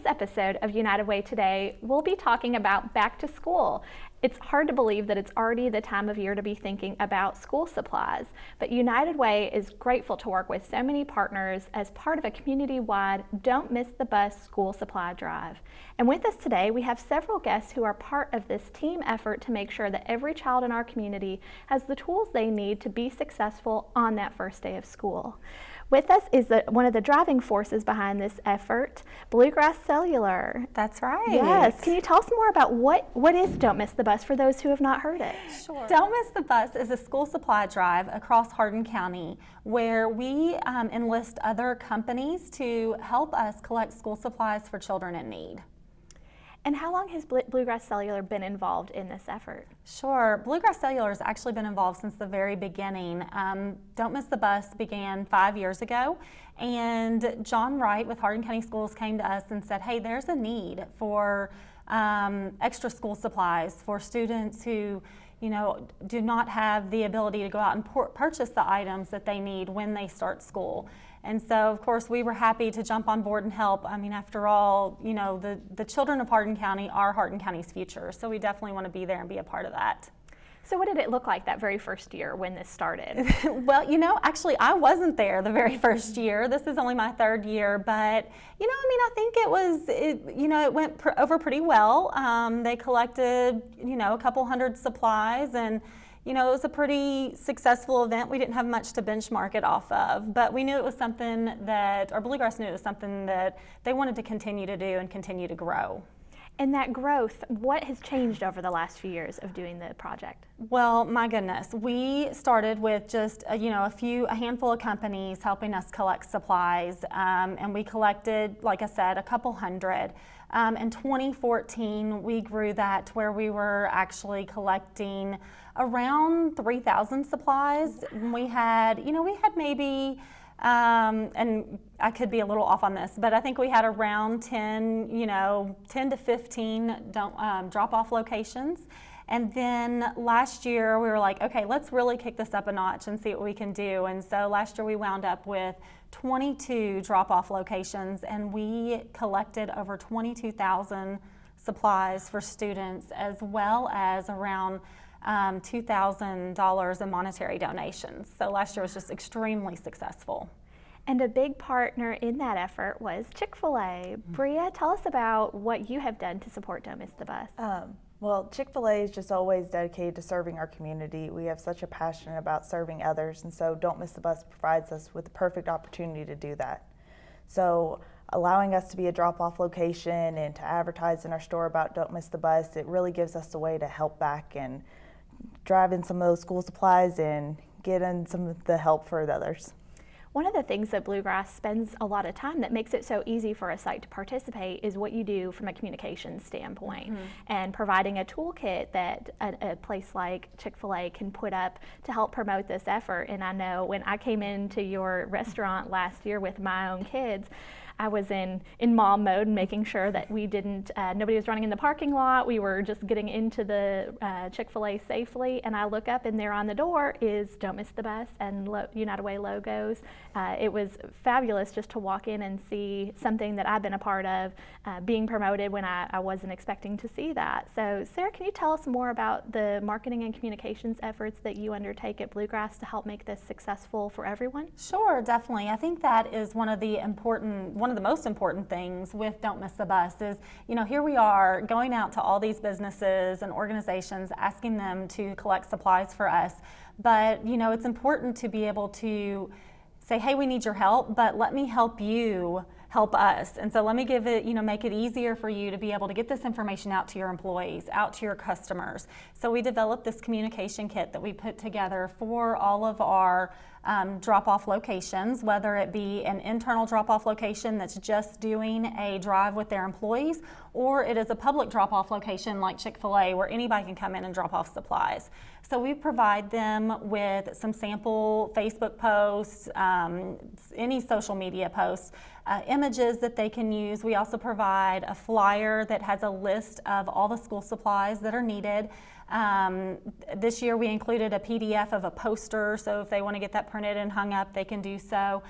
episode of United Way Today, we'll be talking about back to school. It's hard to believe that it's already the time of year to be thinking about school supplies, but United Way is grateful to work with so many partners as part of a community-wide Don't Miss the Bus school supply drive. And with us today, we have several guests who are part of this team effort to make sure that every child in our community has the tools they need to be successful on that first day of school. With us is one of the driving forces behind this effort, Bluegrass Cellular. That's right. Yes. Can you tell us more about what is Don't Miss the Bus for those who have not heard it? Sure. Don't Miss the Bus is a school supply drive across Hardin County where we enlist other companies to help us collect school supplies for children in need. And how long has Bluegrass Cellular been involved in this effort? Sure. Bluegrass Cellular has actually been involved since the very beginning. Don't Miss the Bus began 5 years ago, and John Wright with Hardin County Schools came to us and said, hey, there's a need for extra school supplies for students who do not have the ability to go out and purchase the items that they need when they start school. And so, of course, we were happy to jump on board and help. I mean, after all, the children of Hardin County are Hardin County's future, so we definitely want to be there and be a part of that. So what did it look like that very first year when this started? Well, actually, I wasn't there the very first year. This is only my third year, but, I think it went over pretty well. They collected, a couple hundred supplies, and it was a pretty successful event. We didn't have much to benchmark it off of, but we knew it was something or Bluegrass knew it was something that they wanted to continue to do and continue to grow. And that growth, what has changed over the last few years of doing the project? Well, my goodness, we started with just a handful of companies helping us collect supplies, and we collected, like I said, a couple hundred. In 2014, we grew that to where we were actually collecting around 3,000 supplies. We had maybe, and I could be a little off on this, but I think we had around 10 to 15 drop-off locations. And then last year we were like, okay, let's really kick this up a notch and see what we can do. And so last year we wound up with 22 drop-off locations, and we collected over 22,000 supplies for students, as well as around $2,000 in monetary donations. So last year was just extremely successful. And a big partner in that effort was Chick-fil-A. Bria, tell us about what you have done to support Don't Miss the Bus. Well, Chick-fil-A is just always dedicated to serving our community. We have such a passion about serving others, and so Don't Miss the Bus provides us with the perfect opportunity to do that. So allowing us to be a drop-off location and to advertise in our store about Don't Miss the Bus, it really gives us a way to help back and drive in some of those school supplies and get in some of the help for others. One of the things that Bluegrass spends a lot of time that makes it so easy for a site to participate is what you do from a communications standpoint, and providing a toolkit that a place like Chick-fil-A can put up to help promote this effort. And I know when I came into your restaurant last year with my own kids, I was in mom mode, making sure that we didn't, nobody was running in the parking lot. We were just getting into the Chick-fil-A safely. And I look up and there on the door is Don't Miss the Bus and United Way logos. It was fabulous just to walk in and see something that I've been a part of being promoted when I wasn't expecting to see that. So Sarah, can you tell us more about the marketing and communications efforts that you undertake at Bluegrass to help make this successful for everyone? Sure, definitely. I think that is one of the most important things with Don't Miss the Bus is, here we are going out to all these businesses and organizations asking them to collect supplies for us. But, it's important to be able to say, hey, we need your help, but let me help you help us. And so let me make it easier for you to be able to get this information out to your employees, out to your customers. So we developed this communication kit that we put together for all of our drop-off locations, whether it be an internal drop-off location that's just doing a drive with their employees, or it is a public drop-off location like Chick-fil-A where anybody can come in and drop off supplies. So we provide them with some sample Facebook posts, any social media posts, images that they can use. We also provide a flyer that has a list of all the school supplies that are needed. This year we included a PDF of a poster, so if they want to get that printed and hung up, they can do so.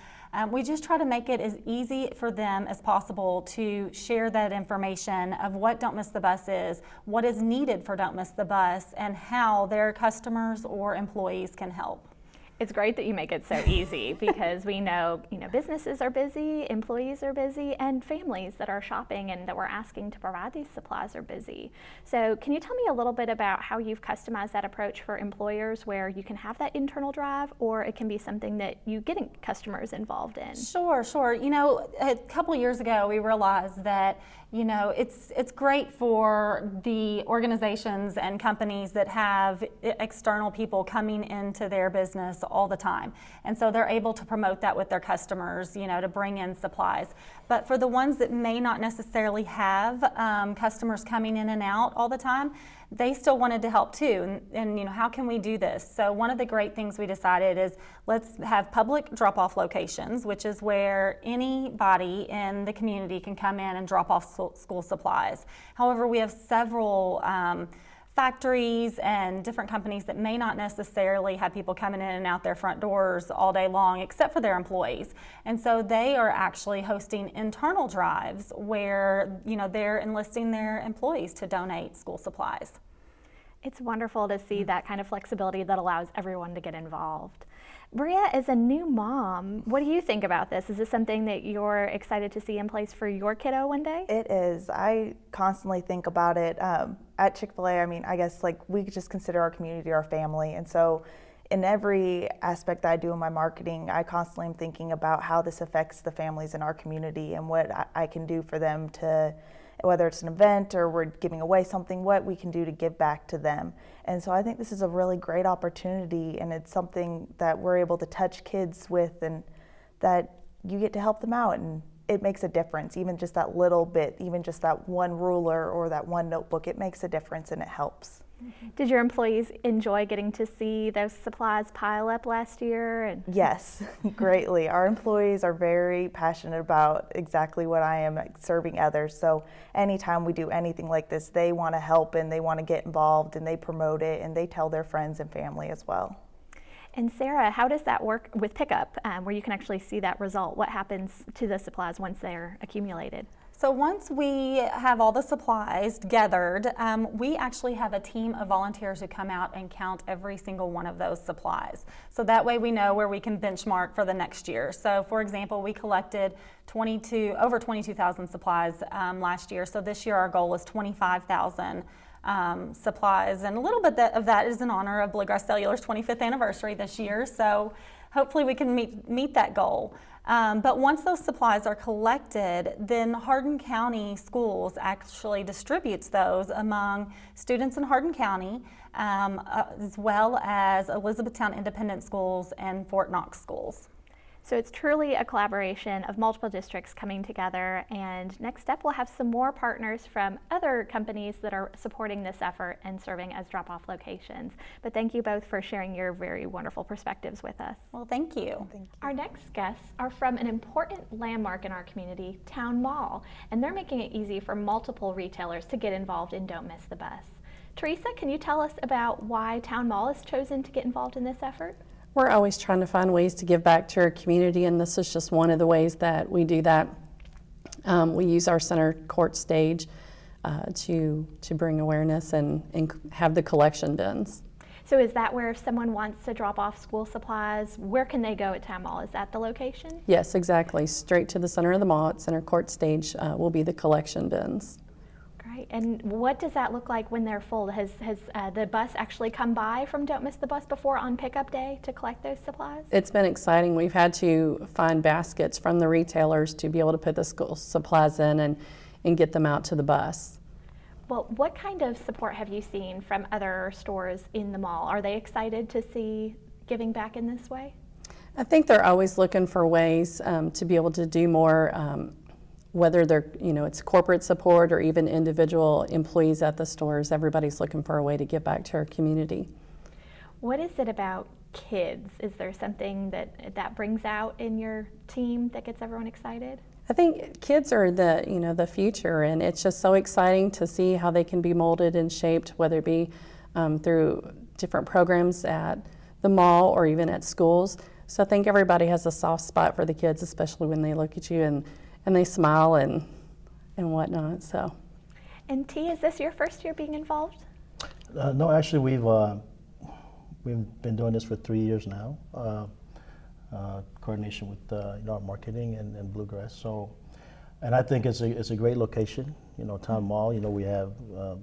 We just try to make it as easy for them as possible to share that information of what Don't Miss the Bus is, what is needed for Don't Miss the Bus, and how their customers or employees can help. It's great that you make it so easy because we know, businesses are busy, employees are busy, and families that are shopping and that we're asking to provide these supplies are busy. So can you tell me a little bit about how you've customized that approach for employers where you can have that internal drive, or it can be something that you get customers involved in? Sure. A couple years ago, we realized that it's great for the organizations and companies that have external people coming into their business all the time. And so they're able to promote that with their customers, to bring in supplies. But for the ones that may not necessarily have customers coming in and out all the time, they still wanted to help too. And how can we do this? So one of the great things we decided is let's have public drop-off locations, which is where anybody in the community can come in and drop off school supplies. However, we have several factories and different companies that may not necessarily have people coming in and out their front doors all day long except for their employees. And so they are actually hosting internal drives where they're enlisting their employees to donate school supplies. It's wonderful to see that kind of flexibility that allows everyone to get involved. Bria, as a new mom, what do you think about this? Is this something that you're excited to see in place for your kiddo one day? It is. I constantly think about it. At Chick-fil-A, I guess we just consider our community our family. And so in every aspect I do in my marketing, I constantly am thinking about how this affects the families in our community and what I can do for them to, whether it's an event or we're giving away something, what we can do to give back to them. And so I think this is a really great opportunity, and it's something that we're able to touch kids with, and that you get to help them out, and it makes a difference. Even just that little bit, even just that one ruler or that one notebook, it makes a difference and it helps. Did your employees enjoy getting to see those supplies pile up last year? Yes, greatly. Our employees are very passionate about exactly what I am, serving others. So anytime we do anything like this, they want to help and they want to get involved and they promote it and they tell their friends and family as well. And Sarah, how does that work with pickup, where you can actually see that result? What happens to the supplies once they're accumulated? So once we have all the supplies gathered, we actually have a team of volunteers who come out and count every single one of those supplies. So that way we know where we can benchmark for the next year. So for example, we collected over 22,000 supplies last year. So this year our goal is 25,000 supplies, and a little bit of that is in honor of Bluegrass Cellular's 25th anniversary this year. So hopefully we can meet that goal. But once those supplies are collected, then Hardin County Schools actually distributes those among students in Hardin County, as well as Elizabethtown Independent Schools and Fort Knox Schools. So it's truly a collaboration of multiple districts coming together, and next up we'll have some more partners from other companies that are supporting this effort and serving as drop-off locations. But thank you both for sharing your very wonderful perspectives with us. Well, thank you. Thank you. Our next guests are from an important landmark in our community, Town Mall, and they're making it easy for multiple retailers to get involved in Don't Miss the Bus. Teresa, can you tell us about why Town Mall has chosen to get involved in this effort? We're always trying to find ways to give back to our community, and this is just one of the ways that we do that. We use our center court stage to bring awareness and have the collection bins. So is that where if someone wants to drop off school supplies, where can they go at Town Mall? Is that the location? Yes, exactly. Straight to the center of the mall at center court stage will be the collection bins. Great. And what does that look like when they're full? Has the bus actually come by from Don't Miss the Bus before on pickup day to collect those supplies? It's been exciting. We've had to find baskets from the retailers to be able to put the school supplies in and get them out to the bus. Well, what kind of support have you seen from other stores in the mall? Are they excited to see giving back in this way? I think they're always looking for ways to be able to do more, whether they're, it's corporate support or even individual employees at the stores. Everybody's looking for a way to give back to our community. What is it about kids? Is there something that brings out in your team that gets everyone excited? I think kids are the future, and it's just so exciting to see how they can be molded and shaped, whether it be through different programs at the mall or even at schools. So I think everybody has a soft spot for the kids, especially when they look at you and they smile and whatnot. So. And T, is this your first year being involved? No, actually, we've been doing this for 3 years now. Coordination with our marketing and Bluegrass. So, and I think it's a great location. Town Mall. We have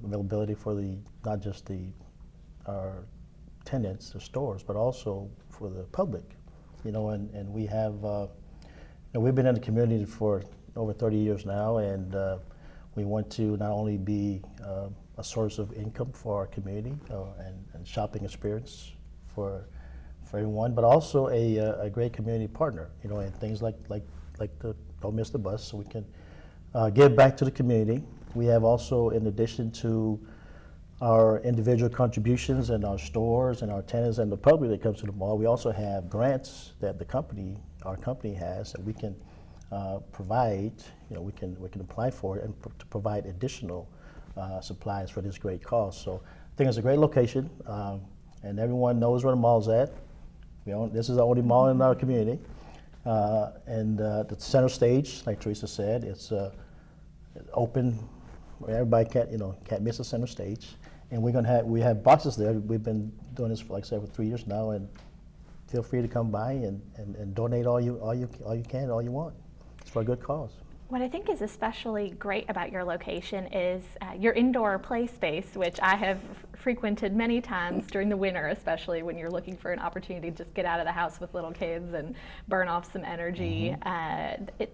availability for not just our tenants, the stores, but also for the public. And we have we've been in the community for over 30 years now, and we want to not only be a source of income for our community and shopping experience for everyone, but also a great community partner. And things like the Don't Miss the Bus, so we can give back to the community. We have also, in addition to our individual contributions and our stores and our tenants and the public that comes to the mall, we also have grants that our company has that we can provide. We can apply for it and to provide additional supplies for this great cause. So I think it's a great location, and everyone knows where the mall's at. This is the only mall in our community, and the center stage, like Teresa said, it's open. Everybody can't miss the center stage, and we have boxes there. We've been doing this for, like I said, for 3 years now, and feel free to come by and donate all you can, all you want. It's for a good cause. What I think is especially great about your location is your indoor play space, which I have frequented many times during the winter, especially when you're looking for an opportunity to just get out of the house with little kids and burn off some energy.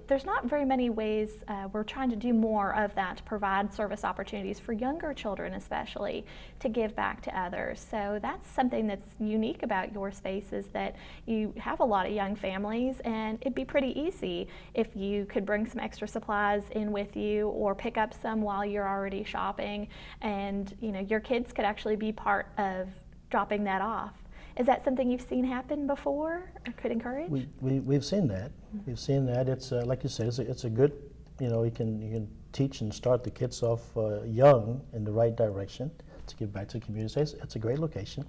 There's not very many ways. We're trying to do more of that, to provide service opportunities for younger children especially, to give back to others. So that's something that's unique about your space, is that you have a lot of young families, and it'd be pretty easy if you could bring some extra supplies in with you or pick up some while you're already shopping, and your kids could actually be part of dropping that off. Is that something you've seen happen before or could encourage? We've seen that. We've seen that. It's like you said, it's a good, you can teach and start the kids off young in the right direction to give back to the community. So it's a great location,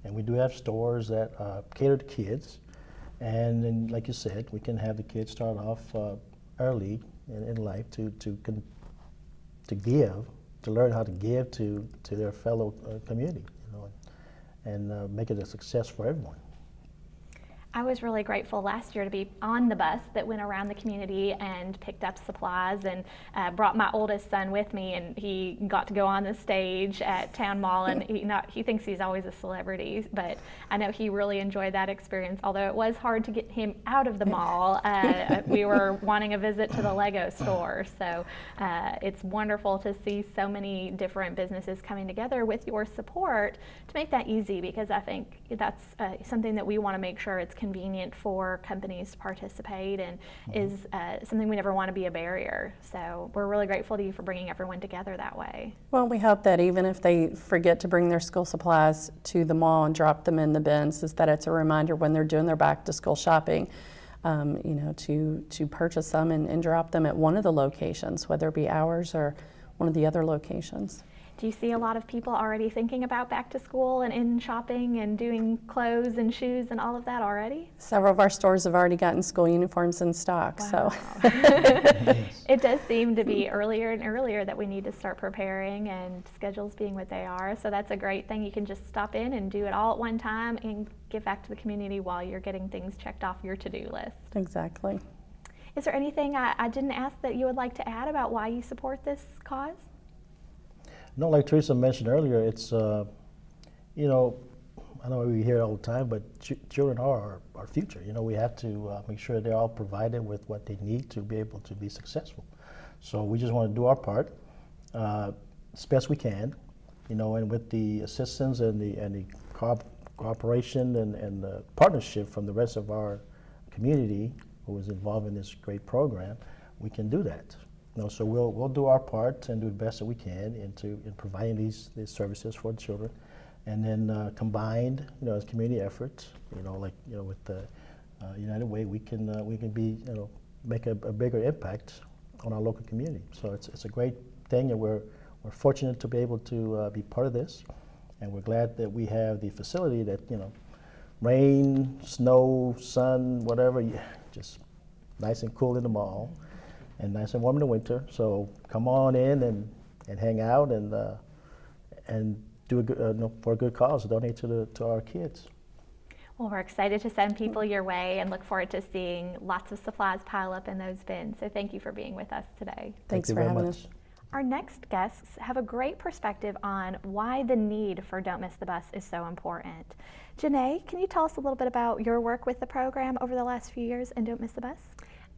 and we do have stores that cater to kids, and then, like you said, we can have the kids start off early in life to give, to learn how to give to their fellow community, and make it a success for everyone. I was really grateful last year to be on the bus that went around the community and picked up supplies, and brought my oldest son with me, and he got to go on the stage at Town Mall, and he thinks he's always a celebrity, but I know he really enjoyed that experience, although it was hard to get him out of the mall. We were wanting a visit to the Lego store, so it's wonderful to see so many different businesses coming together with your support to make that easy, because I think that's something that we want to make sure it's convenient for companies to participate, and is something we never want to be a barrier. So we're really grateful to you for bringing everyone together that way. Well, we hope that even if they forget to bring their school supplies to the mall and drop them in the bins, is that it's a reminder when they're doing their back to school shopping, to purchase them and drop them at one of the locations, whether it be ours or one of the other locations. Do you see a lot of people already thinking about back to school and in shopping and doing clothes and shoes and all of that already? Several of our stores have already gotten school uniforms in stock. Wow. So It does seem to be earlier and earlier that we need to start preparing, and schedules being what they are. So that's a great thing. You can just stop in and do it all at one time and give back to the community while you're getting things checked off your to-do list. exactly. Is there anything I didn't ask that you would like to add about why you support this cause? No, like Teresa mentioned earlier, it's, I know we hear it all the time, but children are our future. We have to make sure they're all provided with what they need to be able to be successful. So we just want to do our part as best we can, and with the assistance and the cooperation and the partnership from the rest of our community who is involved in this great program, we can do that. So we'll do our part and do the best that we can in providing these services for the children, and then combined, as community efforts, with the United Way, we can be, make a bigger impact on our local community. So it's a great thing, and we're fortunate to be able to be part of this, and we're glad that we have the facility that rain, snow, sun, whatever, just nice and cool in the mall and nice and warm in the winter. So come on in and hang out and do a good, for a good cause, donate to our kids. Well, we're excited to send people your way and look forward to seeing lots of supplies pile up in those bins. So thank you for being with us today. Thanks you for very having much. us. Our next guests have a great perspective on why the need for Don't Miss the Bus is so important. Janae, can you tell us a little bit about your work with the program over the last few years in Don't Miss the Bus?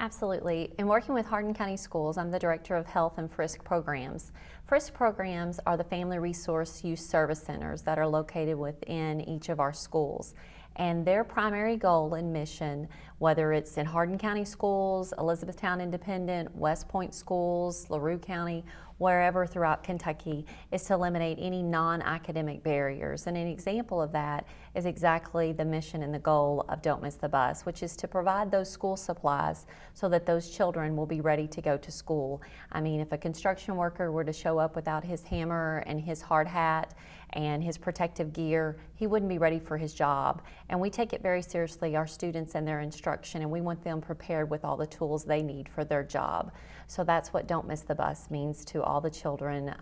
Absolutely. In working with Hardin County Schools, I'm the Director of Health and FRISC programs. FRISC programs are the Family Resource Youth Service Centers that are located within each of our schools. And their primary goal and mission, whether it's in Hardin County Schools, Elizabethtown Independent, West Point Schools, LaRue County, wherever throughout Kentucky, is to eliminate any non-academic barriers. And an example of that is exactly the mission and the goal of Don't Miss the Bus, which is to provide those school supplies so that those children will be ready to go to school. I mean, if a construction worker were to show up without his hammer and his hard hat and his protective gear, he wouldn't be ready for his job. And we take it very seriously, our students and their instruction, and we want them prepared with all the tools they need for their job. So that's what Don't Miss the Bus means to all the children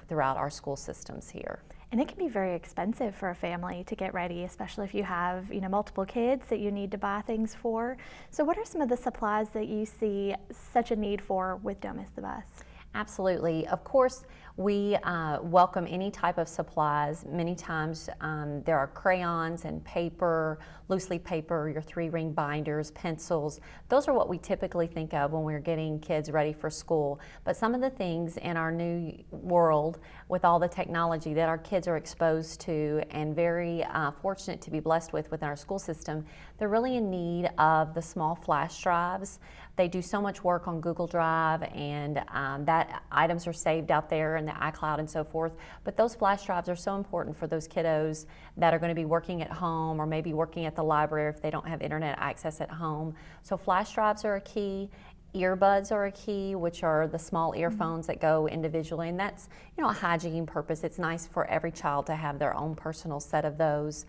throughout our school systems here. And it can be very expensive for a family to get ready, especially if you have, multiple kids that you need to buy things for. So what are some of the supplies that you see such a need for with Don't Miss the Bus? Absolutely. Of course, we welcome any type of supplies. Many times there are crayons and paper, loose leaf paper, your 3-ring binders, pencils. Those are what we typically think of when we're getting kids ready for school. But some of the things in our new world with all the technology that our kids are exposed to and very fortunate to be blessed with within our school system, they're really in need of the small flash drives. They do so much work on Google Drive, and that items are saved out there in the iCloud and so forth. But those flash drives are so important for those kiddos that are going to be working at home or maybe working at the library if they don't have internet access at home. So flash drives are a key. Earbuds are a key, which are the small earphones that go individually, and that's a hygiene purpose. It's nice for every child to have their own personal set of those.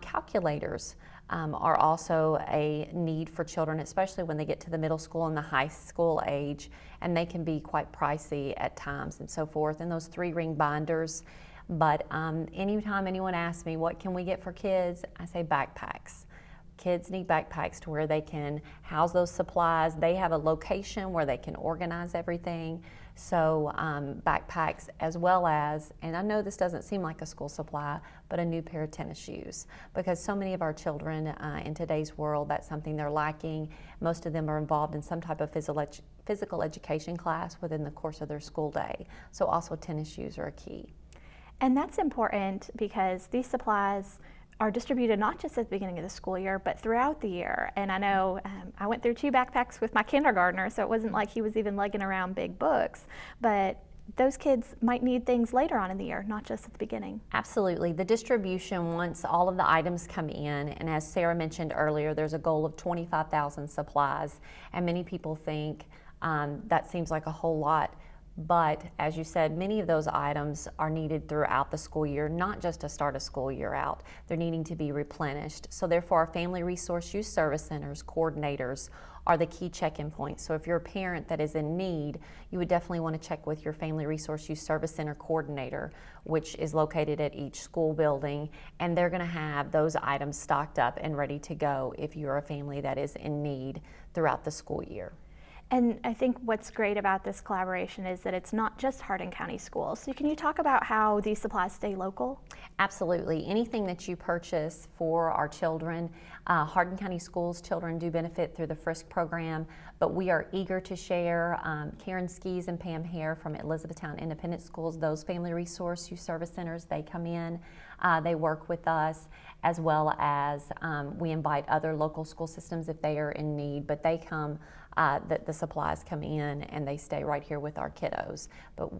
Calculators are also a need for children, especially when they get to the middle school and the high school age, and they can be quite pricey at times and so forth. And those 3-ring binders. But anytime anyone asks me, what can we get for kids? I say backpacks. Kids need backpacks to where they can house those supplies. They have a location where they can organize everything. So backpacks, as well as, and I know this doesn't seem like a school supply, but a new pair of tennis shoes. Because so many of our children in today's world, that's something they're lacking. Most of them are involved in some type of physical education class within the course of their school day. So also tennis shoes are a key. And that's important because these supplies are distributed not just at the beginning of the school year, but throughout the year. And I know I went through 2 backpacks with my kindergartner, so it wasn't like he was even lugging around big books. But those kids might need things later on in the year, not just at the beginning. Absolutely. The distribution, once all of the items come in, and as Sarah mentioned earlier, there's a goal of 25,000 supplies, and many people think that seems like a whole lot. But as you said, many of those items are needed throughout the school year, not just to start a school year out. They're needing to be replenished. So therefore, our Family Resource Youth Service Centers coordinators are the key check-in points. So if you're a parent that is in need, you would definitely want to check with your Family Resource Youth Service Center coordinator, which is located at each school building, and they're going to have those items stocked up and ready to go if you're a family that is in need throughout the school year. And I think what's great about this collaboration is that it's not just Hardin County Schools. So can you talk about how these supplies stay local? Absolutely. Anything that you purchase for our children, Hardin County Schools children do benefit through the FRISC program, but we are eager to share. Karen Skees and Pam Hare from Elizabethtown Independent Schools, those Family Resource Youth Service Centers, they come in, they work with us, as well as we invite other local school systems if they are in need, but they come, the supplies come in and they stay right here with our kiddos. But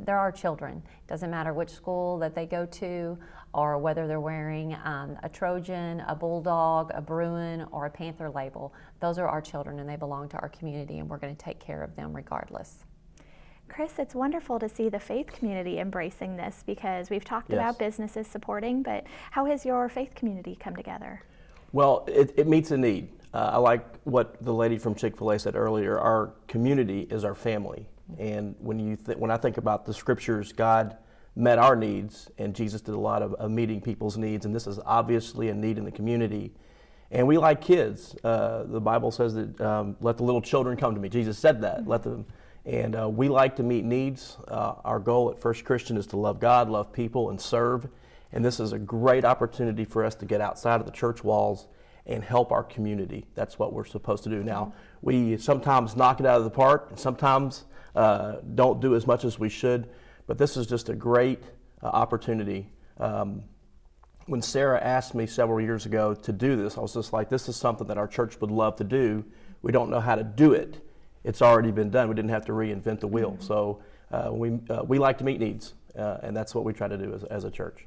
they're our children. Doesn't matter which school that they go to or whether they're wearing a Trojan, a Bulldog, a Bruin, or a Panther label. Those are our children and they belong to our community, and we're going to take care of them regardless. Chris, it's wonderful to see the faith community embracing this because we've talked about businesses supporting, but how has your faith community come together? Well, it meets a need. I like what the lady from Chick-fil-A said earlier. Our community is our family. And when I think about the scriptures, God met our needs, and Jesus did a lot of meeting people's needs, and this is obviously a need in the community. And we like kids. The Bible says that let the little children come to me. Jesus said that. Let them. And we like to meet needs. Our goal at First Christian is to love God, love people, and serve. And this is a great opportunity for us to get outside of the church walls and help our community. That's what we're supposed to do. Now, we sometimes knock it out of the park, and sometimes don't do as much as we should, but this is just a great opportunity. When Sarah asked me several years ago to do this, I was just like, this is something that our church would love to do. We don't know how to do it. It's already been done. We didn't have to reinvent the wheel. So we like to meet needs, and that's what we try to do as a church.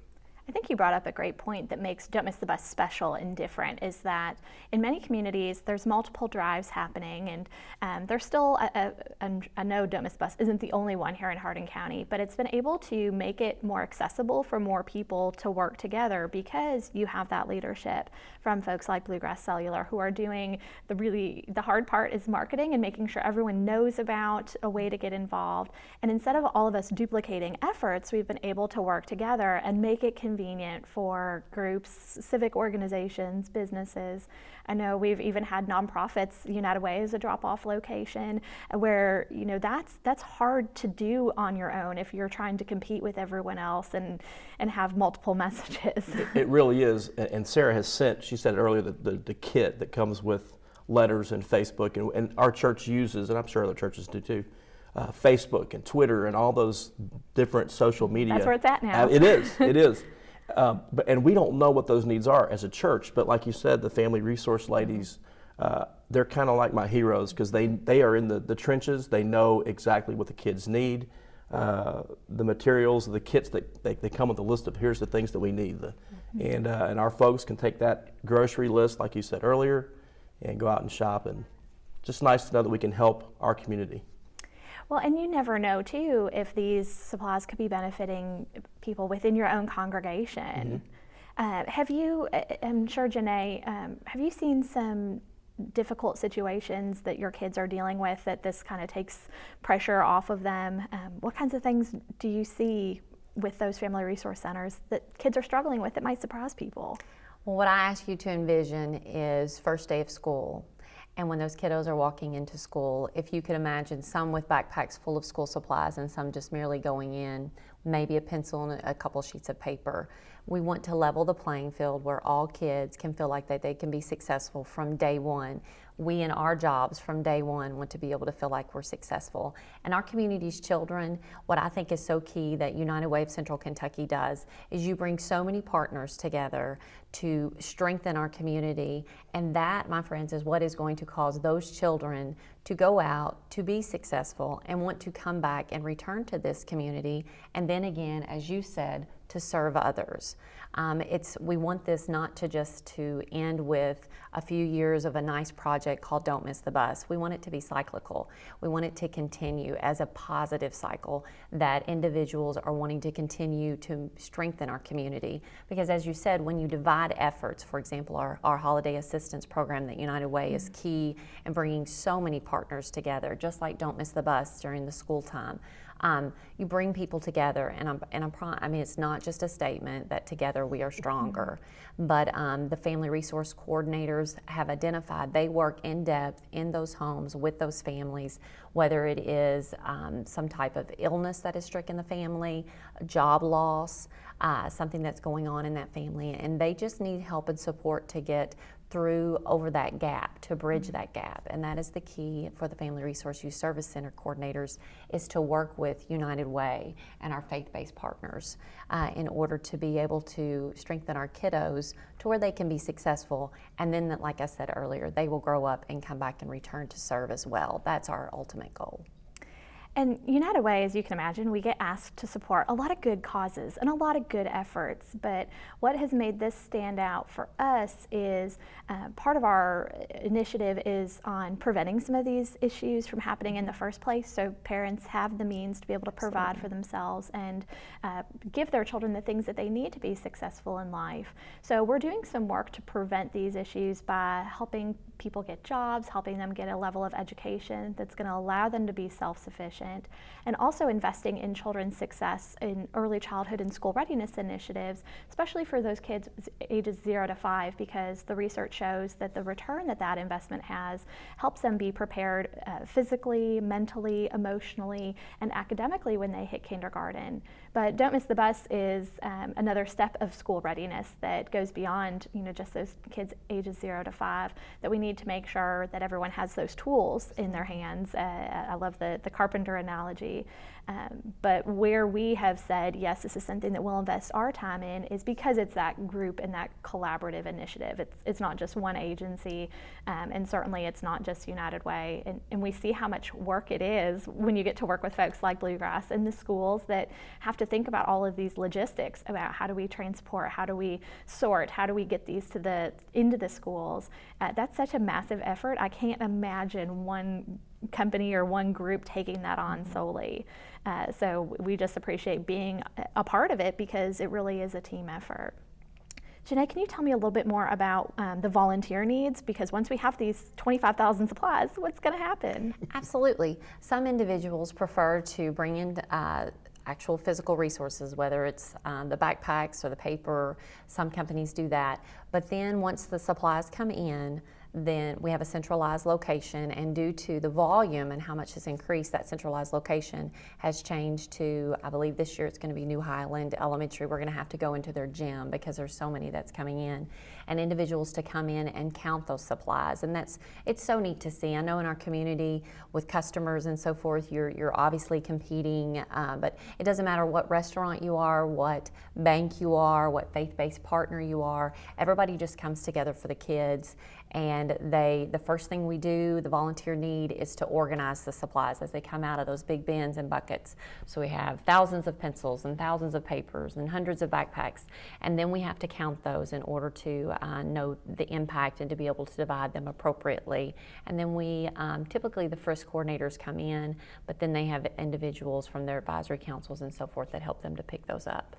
I think you brought up a great point that makes Don't Miss the Bus special and different, is that in many communities there's multiple drives happening, and there's still I know Don't Miss the Bus isn't the only one here in Hardin County, but it's been able to make it more accessible for more people to work together because you have that leadership from folks like Bluegrass Cellular who are doing the hard part is marketing and making sure everyone knows about a way to get involved. And instead of all of us duplicating efforts, we've been able to work together and make it convenient for groups, civic organizations, businesses. I know we've even had nonprofits. United Way is a drop-off location where that's hard to do on your own if you're trying to compete with everyone else and have multiple messages. It really is. And Sarah has sent, she said earlier, the kit that comes with letters and Facebook, and our church uses, and I'm sure other churches do too, Facebook and Twitter and all those different social media. That's where it's at now. It is. And we don't know what those needs are as a church, but like you said, the family resource ladies, they're kind of like my heroes because they are in the trenches. They know exactly what the kids need, the materials, the kits that they come with a list of here's the things that we need. And our folks can take that grocery list, like you said earlier, and go out and shop. And just nice to know that we can help our community. Well, and you never know, too, if these supplies could be benefiting people within your own congregation. Have you, I'm sure, Janae, have you seen some difficult situations that your kids are dealing with that this kind of takes pressure off of them? What kinds of things do you see with those family resource centers that kids are struggling with that might surprise people? Well, what I ask you to envision is first day of school. And when those kiddos are walking into school, if you could imagine some with backpacks full of school supplies and some just merely going in, maybe a pencil and a couple sheets of paper. We want to level the playing field where all kids can feel like that they can be successful from day one. We in our jobs from day one want to be able to feel like we're successful. And our community's children, what I think is so key that United Way of Central Kentucky does is you bring so many partners together to strengthen our community. And that, my friends, is what is going to cause those children to go out, to be successful, and want to come back and return to this community. And then again, as you said, to serve others. We want this not to just to end with a few years of a nice project called Don't Miss the Bus. We want it to be cyclical. We want it to continue as a positive cycle that individuals are wanting to continue to strengthen our community. Because as you said, when you divide efforts, for example, our holiday assistance program that United Way is key in bringing so many partners together, just like Don't Miss the Bus during the school time. You bring people together, I mean, it's not just a statement that together we are stronger, but the family resource coordinators have identified they work in depth in those homes with those families, whether it is some type of illness that has stricken the family, job loss, something that's going on in that family, and they just need help and support to get through over that gap, to bridge that gap. And that is the key for the Family Resource Youth Service Center coordinators, is to work with United Way and our faith-based partners in order to be able to strengthen our kiddos to where they can be successful. And then, like I said earlier, they will grow up and come back and return to serve as well. That's our ultimate goal. And United Way, as you can imagine, we get asked to support a lot of good causes and a lot of good efforts. But what has made this stand out for us is part of our initiative is on preventing some of these issues from happening in the first place. So parents have the means to be able to provide for themselves and give their children the things that they need to be successful in life. So we're doing some work to prevent these issues by helping people get jobs, helping them get a level of education that's going to allow them to be self-sufficient, and also investing in children's success in early childhood and school readiness initiatives, especially for those kids ages 0 to 5, because the research shows that the return that that investment has helps them be prepared physically, mentally, emotionally, and academically when they hit kindergarten. But Don't Miss the Bus is another step of school readiness that goes beyond, just those kids ages 0 to 5, that we need to make sure that everyone has those tools in their hands. I love the carpenter analogy. But where we have said, yes, this is something that we'll invest our time in, is because it's that group and that collaborative initiative. It's not just one agency, and certainly it's not just United Way. And we see how much work it is when you get to work with folks like Bluegrass in the schools that have to think about all of these logistics about how do we transport, how do we sort, how do we get these into the schools. That's such a massive effort. I can't imagine one company or one group taking that on solely. So we just appreciate being a part of it because it really is a team effort. Janae, can you tell me a little bit more about the volunteer needs? Because once we have these 25,000 supplies, what's going to happen? Absolutely. Some individuals prefer to bring in actual physical resources, whether it's the backpacks or the paper. Some companies do that. But then once the supplies come in, then we have a centralized location, and due to the volume and how much has increased, that centralized location has changed to, I believe this year it's going to be New Highland Elementary. We're going to have to go into their gym because there's so many that's coming in, and individuals to come in and count those supplies. And it's so neat to see. I know in our community with customers and so forth, you're obviously competing, but it doesn't matter what restaurant you are, what bank you are, what faith-based partner you are. Everybody just comes together for the kids. And the first thing we do, the volunteer need, is to organize the supplies as they come out of those big bins and buckets. So we have thousands of pencils and thousands of papers and hundreds of backpacks, and then we have to count those in order to know the impact and to be able to divide them appropriately. And then we, typically the FRISC coordinators come in, but then they have individuals from their advisory councils and so forth that help them to pick those up.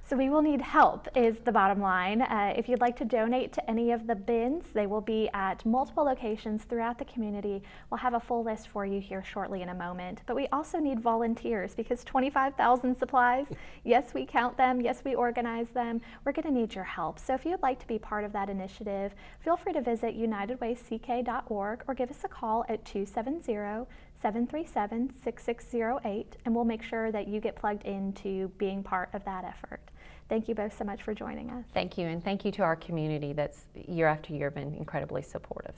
So we will need help is the bottom line. If you'd like to donate to any of the bins, they will be at multiple locations throughout the community. We'll have a full list for you here shortly in a moment. But we also need volunteers because 25,000 supplies, yes, we count them, yes, we organize them. We're going to need your help. So if you'd like to be part of that initiative, feel free to visit unitedwayck.org or give us a call at 270-737-6608, and we'll make sure that you get plugged into being part of that effort. Thank you both so much for joining us. Thank you, and thank you to our community that's year after year been incredibly supportive.